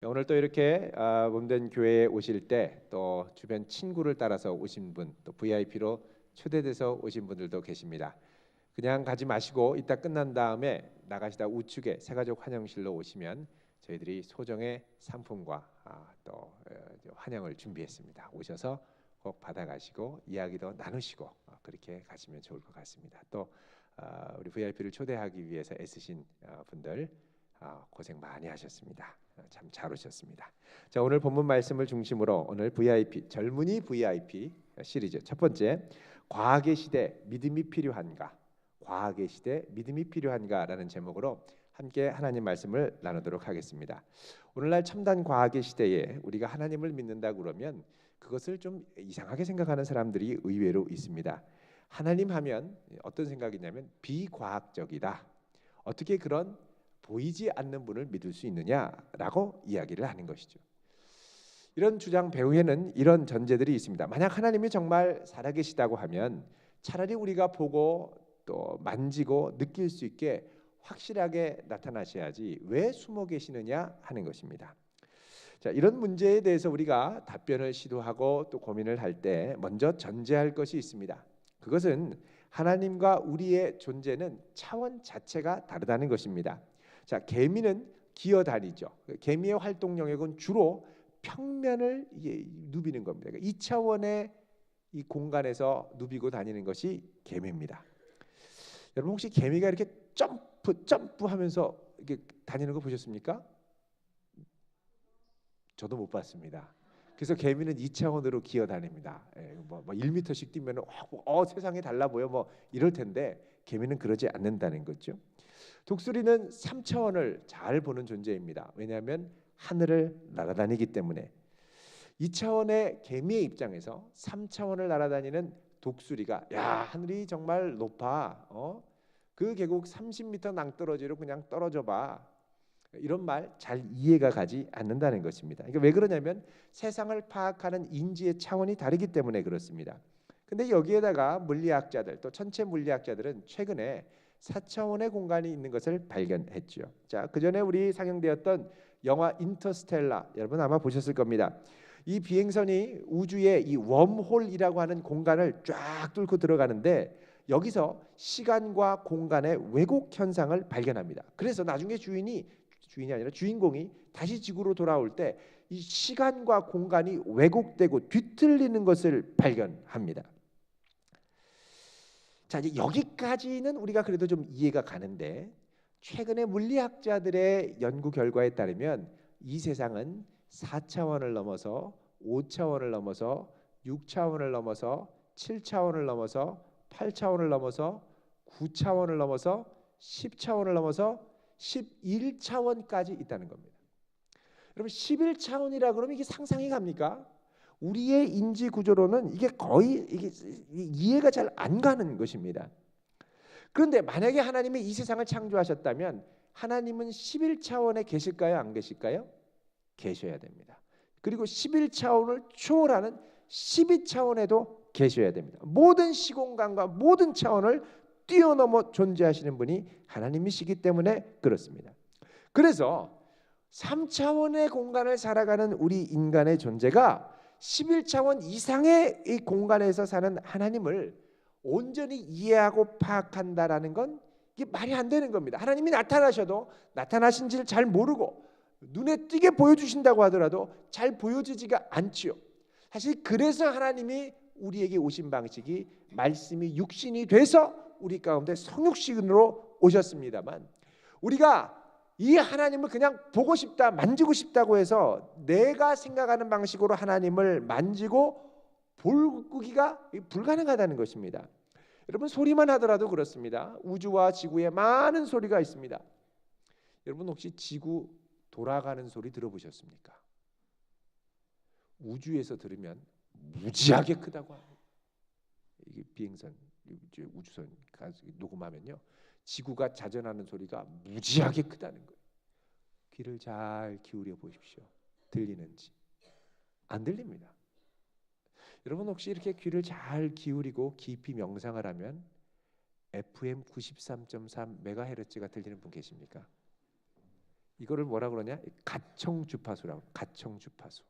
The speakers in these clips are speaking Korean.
오늘 또 이렇게 몸된 교회에 오실 때 또 주변 친구를 따라서 오신 분, 또 VIP로 초대돼서 오신 분들도 계십니다. 그냥 가지 마시고 이따 끝난 다음에 나가시다 우측에 새가족 환영실로 오시면 저희들이 소정의 상품과 또 환영을 준비했습니다. 오셔서 꼭 받아가시고 이야기도 나누시고 그렇게 가시면 좋을 것 같습니다. 또 우리 VIP를 초대하기 위해서 애쓰신 분들 고생 많이 하셨습니다. 참 잘 오셨습니다. 자, 오늘 본문 말씀을 중심으로 오늘 VIP 젊은이 VIP 시리즈 첫 번째, 과학의 시대 믿음이 필요한가? 과학의 시대 믿음이 필요한가라는 제목으로 함께 하나님 말씀을 나누도록 하겠습니다. 오늘날 첨단 과학의 시대에 우리가 하나님을 믿는다 그러면 그것을 좀 이상하게 생각하는 사람들이 의외로 있습니다. 하나님 하면 어떤 생각이냐면 비과학적이다. 어떻게 그런 보이지 않는 분을 믿을 수 있느냐라고 이야기를 하는 것이죠. 이런 주장 배후에는 이런 전제들이 있습니다. 만약 하나님이 정말 살아계시다고 하면 차라리 우리가 보고 또 만지고 느낄 수 있게 확실하게 나타나셔야지 왜 숨어 계시느냐 하는 것입니다. 자, 이런 문제에 대해서 우리가 답변을 시도하고 또 고민을 할 때 먼저 전제할 것이 있습니다. 그것은 하나님과 우리의 존재는 차원 자체가 다르다는 것입니다. 자, 개미는 기어다니죠. 개미의 활동 영역은 주로 평면을 누비는 겁니다. 그러니까 2차원의 이 공간에서 누비고 다니는 것이 개미입니다. 여러분 혹시 개미가 이렇게 점프하면서 이렇게 다니는 거 보셨습니까? 저도 못 봤습니다. 그래서 개미는 2차원으로 기어다닙니다. 뭐 1m씩 뛰면 세상이 달라 보여 뭐 이럴 텐데 개미는 그러지 않는다는 거죠. 독수리는 3차원을 잘 보는 존재입니다. 왜냐하면 하늘을 날아다니기 때문에. 2차원의 개미의 입장에서 3차원을 날아다니는 독수리가 야, 하늘이 정말 높아. 그 계곡 30m 낭떠러지로 그냥 떨어져 봐. 이런 말 잘 이해가 가지 않는다는 것입니다. 그러니까 왜 그러냐면 세상을 파악하는 인지의 차원이 다르기 때문에 그렇습니다. 근데 여기에다가 물리학자들 또 천체 물리학자들은 최근에 4차원의 공간이 있는 것을 발견했죠. 자, 그 전에 우리 상영되었던 영화 인터스텔라 여러분 아마 보셨을 겁니다. 이 비행선이 우주의 이 웜홀이라고 하는 공간을 쫙 뚫고 들어가는데 여기서 시간과 공간의 왜곡 현상을 발견합니다. 그래서 나중에 주인이 아니라 주인공이 다시 지구로 돌아올 때 이 시간과 공간이 왜곡되고 뒤틀리는 것을 발견합니다. 자, 이제 여기까지는 우리가 그래도 좀 이해가 가는데 최근에 물리학자들의 연구 결과에 따르면 이 세상은 4차원을 넘어서 5차원을 넘어서 6차원을 넘어서 7차원을 넘어서 8차원을 넘어서 9차원을 넘어서 10차원을 넘어서 11차원까지 있다는 겁니다. 여러분 11차원이라 그러면 이게 상상이 갑니까? 우리의 인지 구조로는 이게 거의 이해가 잘 안 가는 것입니다. 그런데 만약에 하나님이 이 세상을 창조하셨다면 하나님은 11차원에 계실까요? 안 계실까요? 계셔야 됩니다. 그리고 11차원을 초월하는 12차원에도 계셔야 됩니다. 모든 시공간과 모든 차원을 뛰어넘어 존재하시는 분이 하나님이시기 때문에 그렇습니다. 그래서 3차원의 공간을 살아가는 우리 인간의 존재가 11차원 이상의 이 공간에서 사는 하나님을 온전히 이해하고 파악한다라는 건 이게 말이 안 되는 겁니다. 하나님이 나타나셔도 나타나신지를 잘 모르고 눈에 띄게 보여주신다고 하더라도 잘 보여지지가 않지요. 사실 그래서 하나님이 우리에게 오신 방식이 말씀이 육신이 돼서 우리 가운데 성육신으로 오셨습니다만 우리가 이 하나님을 그냥 보고 싶다, 만지고 싶다고 해서 내가 생각하는 방식으로 하나님을 만지고 보기가 불가능하다는 것입니다. 여러분 소리만 하더라도 그렇습니다. 우주와 지구에 많은 소리가 있습니다. 여러분 혹시 지구 돌아가는 소리 들어보셨습니까? 우주에서 들으면 무지하게 크다고 합니다. 이게 비행선, 우주선 녹음하면요, 지구가 자전하는 소리가 무지하게 크다는 거예요. 귀를 잘 기울여 보십시오. 들리는지. 안 들립니다. 여러분 혹시 이렇게 귀를 잘 기울이고 깊이 명상을 하면 FM 93.3 메가헤르츠가 들리는 분 계십니까? 이거를 뭐라 그러냐? 가청 주파수라고. 가청 주파수.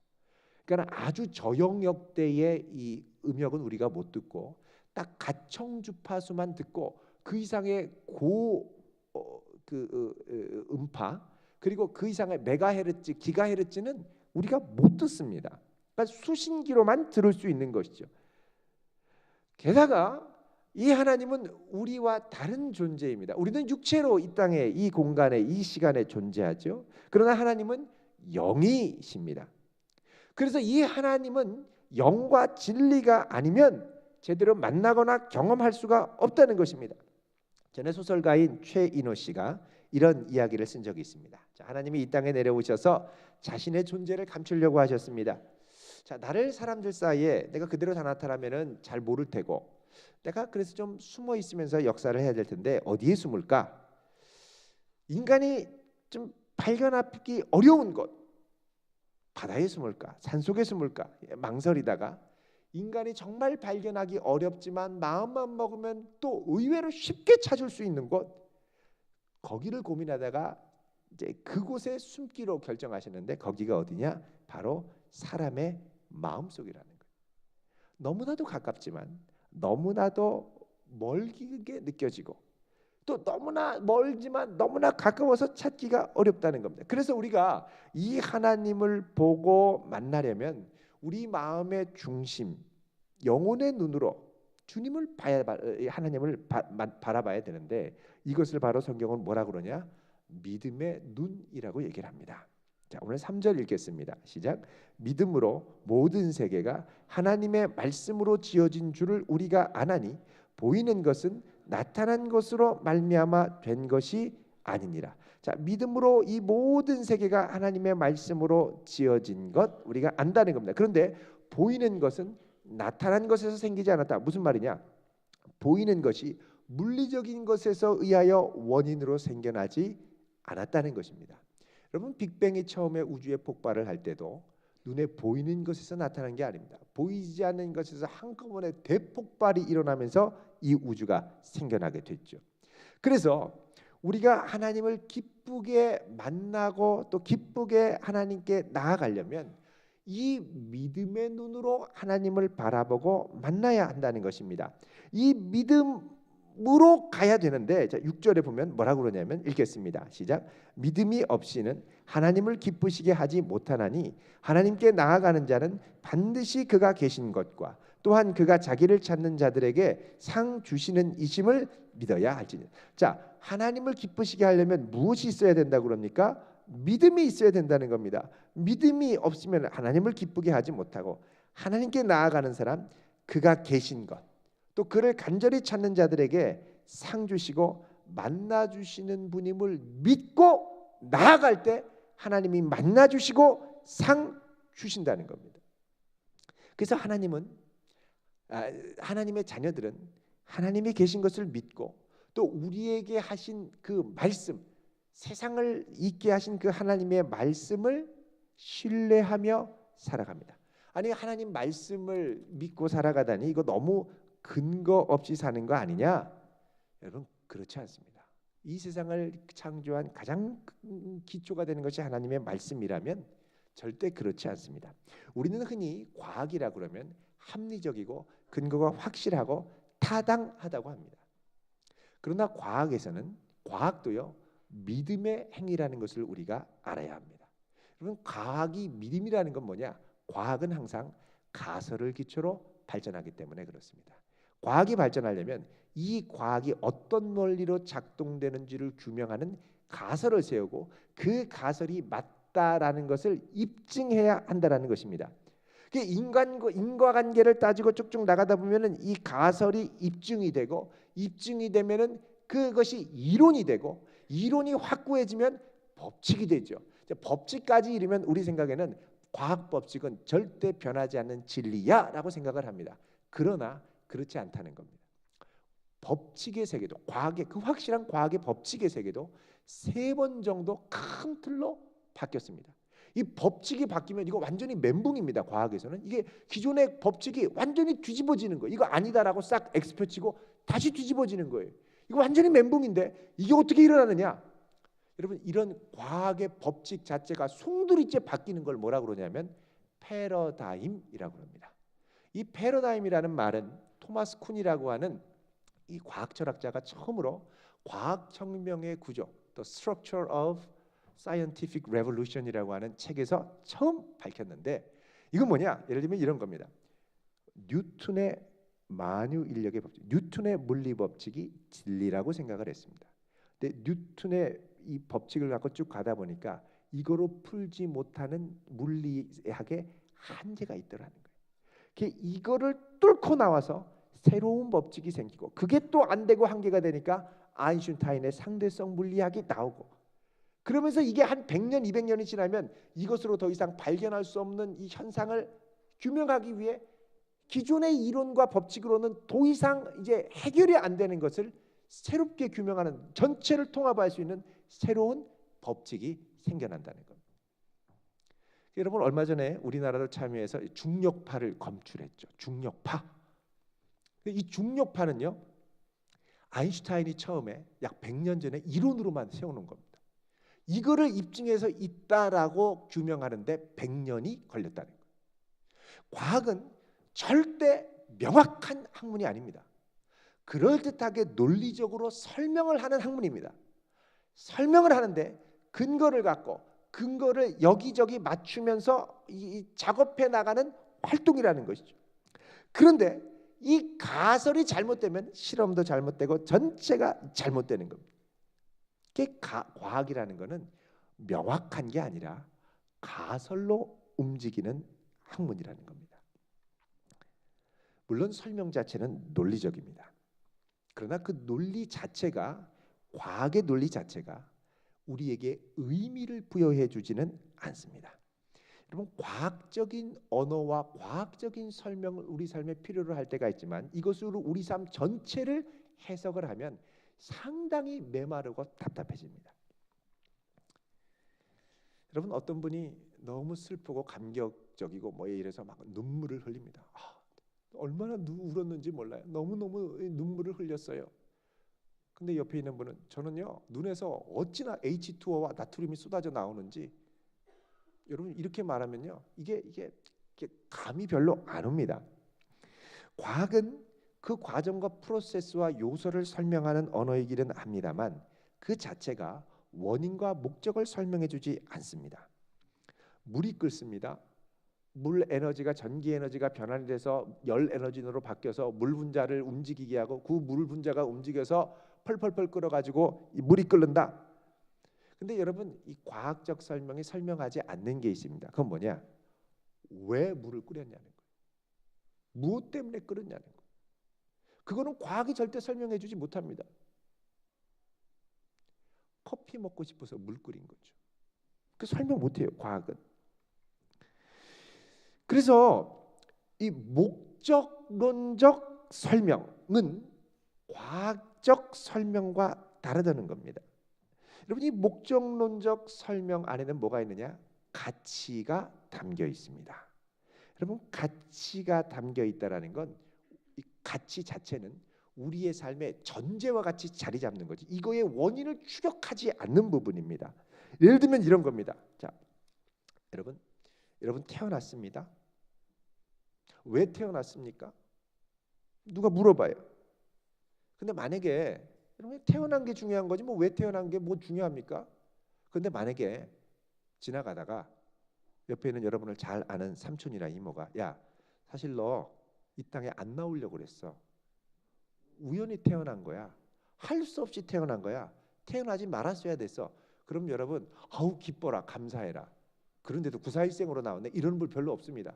그러니까 아주 저영역대의 이 음역은 우리가 못 듣고 딱 가청 주파수만 듣고 그 이상의 음파 그리고 그 이상의 메가헤르츠, 기가헤르츠는 우리가 못 듣습니다. 그러니까 수신기로만 들을 수 있는 것이죠. 게다가 이 하나님은 우리와 다른 존재입니다. 우리는 육체로 이 땅에, 이 공간에, 이 시간에 존재하죠. 그러나 하나님은 영이십니다. 그래서 이 하나님은 영과 진리가 아니면 제대로 만나거나 경험할 수가 없다는 것입니다. 전에 소설가인 최인호 씨가 이런 이야기를 쓴 적이 있습니다. 자, 하나님이 이 땅에 내려오셔서 자신의 존재를 감추려고 하셨습니다. 자, 나를 사람들 사이에 내가 그대로 다 나타나면은 잘 모를 테고, 내가 그래서 좀 숨어 있으면서 역사를 해야 될 텐데 어디에 숨을까? 인간이 좀 발견하기 어려운 곳, 바다에 숨을까? 산속에 숨을까? 망설이다가 인간이 정말 발견하기 어렵지만 마음만 먹으면 또 의외로 쉽게 찾을 수 있는 곳, 거기를 고민하다가 이제 그곳에 숨기로 결정하시는데 거기가 어디냐? 바로 사람의 마음속이라는 거예요. 너무나도 가깝지만 너무나도 멀게 느껴지고 또 너무나 멀지만 너무나 가까워서 찾기가 어렵다는 겁니다. 그래서 우리가 이 하나님을 보고 만나려면 우리 마음의 중심, 영혼의 눈으로 주님을 하나님을 바라봐야 되는데 이것을 바로 성경은 뭐라 그러냐? 믿음의 눈이라고 얘기를 합니다. 자, 오늘 3절 읽겠습니다. 시작. 믿음으로 모든 세계가 하나님의 말씀으로 지어진 줄을 우리가 아나니 보이는 것은 나타난 것으로 말미암아 된 것이 아니니라. 자, 믿음으로 이 모든 세계가 하나님의 말씀으로 지어진 것 우리가 안다는 겁니다. 그런데 보이는 것은 나타난 것에서 생기지 않았다. 무슨 말이냐? 보이는 것이 물리적인 것에서 의하여 원인으로 생겨나지 않았다는 것입니다. 여러분, 빅뱅이 처음에 우주에 폭발을 할 때도 눈에 보이는 것에서 나타난 게 아닙니다. 보이지 않는 것에서 한꺼번에 대폭발이 일어나면서 이 우주가 생겨나게 됐죠. 그래서 우리가 하나님을 기쁘게 만나고 또 기쁘게 하나님께 나아가려면 이 믿음의 눈으로 하나님을 바라보고 만나야 한다는 것입니다. 이 믿음으로 가야 되는데, 자, 6절에 보면 뭐라고 그러냐면 읽겠습니다. 시작. 믿음이 없이는 하나님을 기쁘시게 하지 못하나니 하나님께 나아가는 자는 반드시 그가 계신 것과 또한 그가 자기를 찾는 자들에게 상 주시는 이심을 믿어야 할지니. 자, 하나님을 기쁘시게 하려면 무엇이 있어야 된다고 그럽니까? 믿음이 있어야 된다는 겁니다. 믿음이 없으면 하나님을 기쁘게 하지 못하고, 하나님께 나아가는 사람, 그가 계신 것, 또 그를 간절히 찾는 자들에게 상 주시고 만나 주시는 분임을 믿고 나아갈 때 하나님이 만나 주시고 상 주신다는 겁니다. 그래서 하나님의 자녀들은 하나님이 계신 것을 믿고 또 우리에게 하신 그 말씀, 세상을 잊게 하신 그 하나님의 말씀을 신뢰하며 살아갑니다. 아니, 하나님 말씀을 믿고 살아가다니 이거 너무 근거 없이 사는 거 아니냐? 여러분, 그렇지 않습니다. 이 세상을 창조한 가장 기초가 되는 것이 하나님의 말씀이라면 절대 그렇지 않습니다. 우리는 흔히 과학이라 그러면 합리적이고 근거가 확실하고 타당하다고 합니다. 그러나 과학도요, 믿음의 행위라는 것을 우리가 알아야 합니다. 여러분, 과학이 믿음이라는 건 뭐냐? 과학은 항상 가설을 기초로 발전하기 때문에 그렇습니다. 과학이 발전하려면 이 과학이 어떤 원리로 작동되는지를 규명하는 가설을 세우고 그 가설이 맞다라는 것을 입증해야 한다라는 것입니다. 인과관계를 따지고 쭉쭉 나가다 보면은 이 가설이 입증이 되고, 입증이 되면은 그것이 이론이 되고, 이론이 확고해지면 법칙이 되죠. 법칙까지 이르면 우리 생각에는 과학 법칙은 절대 변하지 않는 진리야라고 생각을 합니다. 그러나 그렇지 않다는 겁니다. 법칙의 세계도, 그 확실한 과학의 법칙의 세계도 3번 정도 큰 틀로 바뀌었습니다. 이 법칙이 바뀌면 이거 완전히 멘붕입니다. 과학에서는 이게 기존의 법칙이 완전히 뒤집어지는 거예요. 이거 아니다라고 싹 엑스표치고 다시 뒤집어지는 거예요. 이거 완전히 멘붕인데 이게 어떻게 일어나느냐? 여러분 이런 과학의 법칙 자체가 송두리째 바뀌는 걸 뭐라고 그러냐면 패러다임이라고 합니다. 이 패러다임이라는 말은 토마스 쿤이라고 하는 이 과학 철학자가 처음으로 과학혁명의 구조, The Structure of Scientific Revolution이라고 하는 책에서 처음 밝혔는데 이건 뭐냐? 예를 들면 이런 겁니다. 뉴턴의 만유인력의 법칙, 뉴턴의 물리 법칙이 진리라고 생각을 했습니다. 근데 뉴턴의 이 법칙을 갖고 쭉 가다 보니까 이거로 풀지 못하는 물리학의 한계가 있더라는 거예요. 이거를 뚫고 나와서 새로운 법칙이 생기고 그게 또 안 되고 한계가 되니까 아인슈타인의 상대성 물리학이 나오고 그러면서 이게 한 100년, 200년이 지나면 이것으로 더 이상 발견할 수 없는 이 현상을 규명하기 위해 기존의 이론과 법칙으로는 더 이상 이제 해결이 안 되는 것을 새롭게 규명하는 전체를 통합할 수 있는 새로운 법칙이 생겨난다는 겁니다. 여러분 얼마 전에 우리나라도 참여해서 중력파를 검출했죠. 중력파. 이 중력파는요. 아인슈타인이 처음에 약 100년 전에 이론으로만 세워놓은 겁니다. 이거를 입증해서 있다라고 규명하는데 100년이 걸렸다는 거예요. 과학은 절대 명확한 학문이 아닙니다. 그럴듯하게 논리적으로 설명을 하는 학문입니다. 설명을 하는데 근거를 갖고 근거를 여기저기 맞추면서 이 작업해 나가는 활동이라는 것이죠. 그런데 이 가설이 잘못되면 실험도 잘못되고 전체가 잘못되는 겁니다. 과학이라는 것은 명확한 게 아니라 가설로 움직이는 학문이라는 겁니다. 물론 설명 자체는 논리적입니다. 그러나 그 논리 자체가 과학의 논리 자체가 우리에게 의미를 부여해 주지는 않습니다. 여러분 과학적인 언어와 과학적인 설명을 우리 삶에 필요로 할 때가 있지만 이것으로 우리 삶 전체를 해석을 하면 상당히 메마르고 답답해집니다. 여러분 어떤 분이 너무 슬프고 감격적이고 뭐 이래서 막 눈물을 흘립니다. 얼마나 울었는지 몰라요. 너무너무 눈물을 흘렸어요. 근데 옆에 있는 분은 저는요 눈에서 어찌나 H2O와 나트륨이 쏟아져 나오는지 여러분 이렇게 말하면요 이게 감이 별로 안 옵니다. 과학은 그 과정과 프로세스와 요소를 설명하는 언어이기는 합니다만 그 자체가 원인과 목적을 설명해 주지 않습니다. 물이 끓습니다. 물 에너지가 전기 에너지가 변환이 돼서 열 에너지로 바뀌어서 물 분자를 움직이게 하고 그 물 분자가 움직여서 펄펄펄 끓어가지고 이 물이 끓는다. 근데 여러분 이 과학적 설명이 설명하지 않는 게 있습니다. 그건 뭐냐? 왜 물을 끓였냐는 거예요. 무엇 때문에 끓였냐는 거예요. 그거는 과학이 절대 설명해 주지 못합니다. 커피 먹고 싶어서 물 끓인 거죠. 그 설명 못해요. 과학은. 그래서 이 목적론적 설명은 과학적 설명과 다르다는 겁니다. 여러분 이 목적론적 설명 안에는 뭐가 있느냐? 가치가 담겨 있습니다. 여러분 가치가 담겨 있다라는 건 이 가치 자체는 우리의 삶의 전제와 같이 자리 잡는 거지. 이거의 원인을 추격하지 않는 부분입니다. 예를 들면 이런 겁니다. 자, 여러분 태어났습니다. 왜 태어났습니까? 누가 물어봐요. 근데 만약에 태어난 게 중요한 거지 뭐 왜 태어난 게 뭐 중요합니까? 근데 만약에 지나가다가 옆에 있는 여러분을 잘 아는 삼촌이나 이모가 야 사실 너 이 땅에 안 나오려고 그랬어. 우연히 태어난 거야. 할 수 없이 태어난 거야. 태어나지 말았어야 됐어. 그럼 여러분 아우 기뻐라 감사해라. 그런데도 구사일생으로 나오네. 이런 분 별로 없습니다.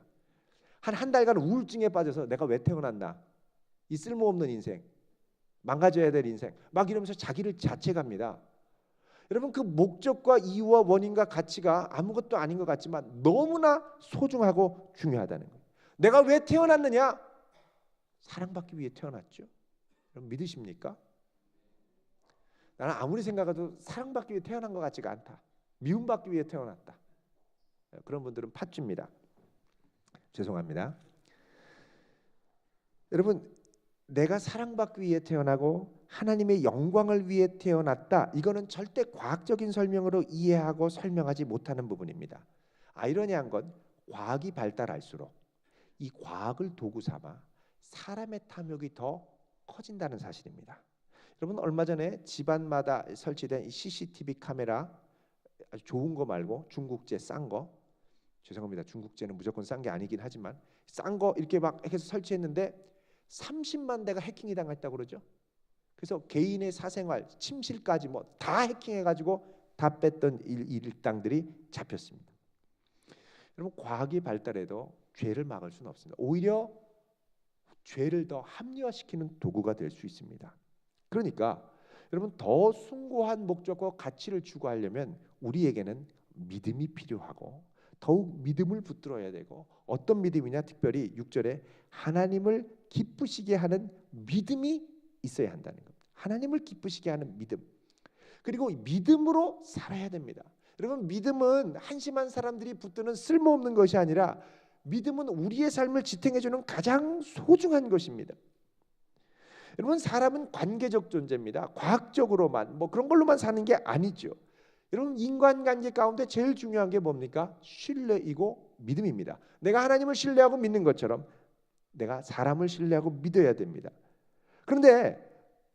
한 달간 우울증에 빠져서 내가 왜 태어났나. 이 쓸모없는 인생. 망가져야 될 인생. 막 이러면서 자기를 자책합니다. 여러분 그 목적과 이유와 원인과 가치가 아무것도 아닌 것 같지만 너무나 소중하고 중요하다는 거예요. 내가 왜 태어났느냐? 사랑받기 위해 태어났죠. 여러분 믿으십니까? 나는 아무리 생각해도 사랑받기 위해 태어난 것 같지가 않다. 미움받기 위해 태어났다. 그런 분들은 팥줍니다. 죄송합니다. 여러분 내가 사랑받기 위해 태어나고 하나님의 영광을 위해 태어났다. 이거는 절대 과학적인 설명으로 이해하고 설명하지 못하는 부분입니다. 아이러니한 건 과학이 발달할수록 이 과학을 도구 삼아 사람의 탐욕이 더 커진다는 사실입니다. 여러분, 얼마 전에 집안마다 설치된 CCTV 카메라, 아주 좋은 거 말고 중국제 싼 거, 죄송합니다, 중국제는 무조건 싼 게 아니긴 하지만 싼 거 이렇게 막 해서 설치했는데 30만 대가 해킹이 당했다고 그러죠. 그래서 개인의 사생활, 침실까지 뭐 다 해킹해가지고 다 뺐던 일당들이 잡혔습니다. 여러분, 과학이 발달해도 죄를 막을 수는 없습니다. 오히려 죄를 더 합리화시키는 도구가 될 수 있습니다. 그러니까 여러분, 더 숭고한 목적과 가치를 추구하려면 우리에게는 믿음이 필요하고 더욱 믿음을 붙들어야 되고, 어떤 믿음이냐, 특별히 6절에 하나님을 기쁘시게 하는 믿음이 있어야 한다는 겁니다. 하나님을 기쁘시게 하는 믿음, 그리고 믿음으로 살아야 됩니다. 여러분, 믿음은 한심한 사람들이 붙드는 쓸모없는 것이 아니라 믿음은 우리의 삶을 지탱해주는 가장 소중한 것입니다. 여러분, 사람은 관계적 존재입니다. 과학적으로만 뭐 그런 걸로만 사는 게 아니죠. 여러분, 인간관계 가운데 제일 중요한 게 뭡니까? 신뢰이고 믿음입니다. 내가 하나님을 신뢰하고 믿는 것처럼 내가 사람을 신뢰하고 믿어야 됩니다. 그런데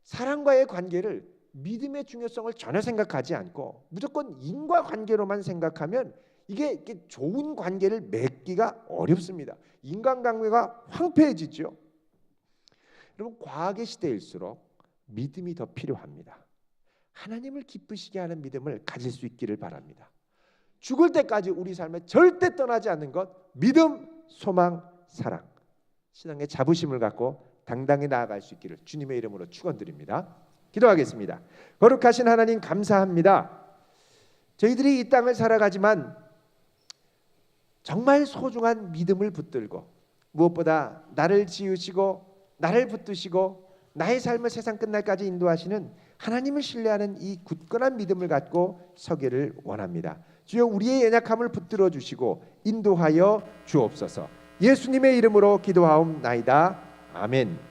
사람과의 관계를 믿음의 중요성을 전혀 생각하지 않고 무조건 인과관계로만 생각하면 이게 좋은 관계를 맺기가 어렵습니다. 인간관계가 황폐해지죠. 여러분, 과학의 시대일수록 믿음이 더 필요합니다. 하나님을 기쁘시게 하는 믿음을 가질 수 있기를 바랍니다. 죽을 때까지 우리 삶에 절대 떠나지 않는 것, 믿음, 소망, 사랑, 신앙의 자부심을 갖고 당당히 나아갈 수 있기를 주님의 이름으로 축원드립니다. 기도하겠습니다. 거룩하신 하나님, 감사합니다. 저희들이 이 땅을 살아가지만 정말 소중한 믿음을 붙들고, 무엇보다 나를 지으시고 나를 붙드시고 나의 삶을 세상 끝날까지 인도하시는 하나님을 신뢰하는 이 굳건한 믿음을 갖고 서기를 원합니다. 주여, 우리의 연약함을 붙들어 주시고 인도하여 주옵소서. 예수님의 이름으로 기도하옵나이다. 아멘.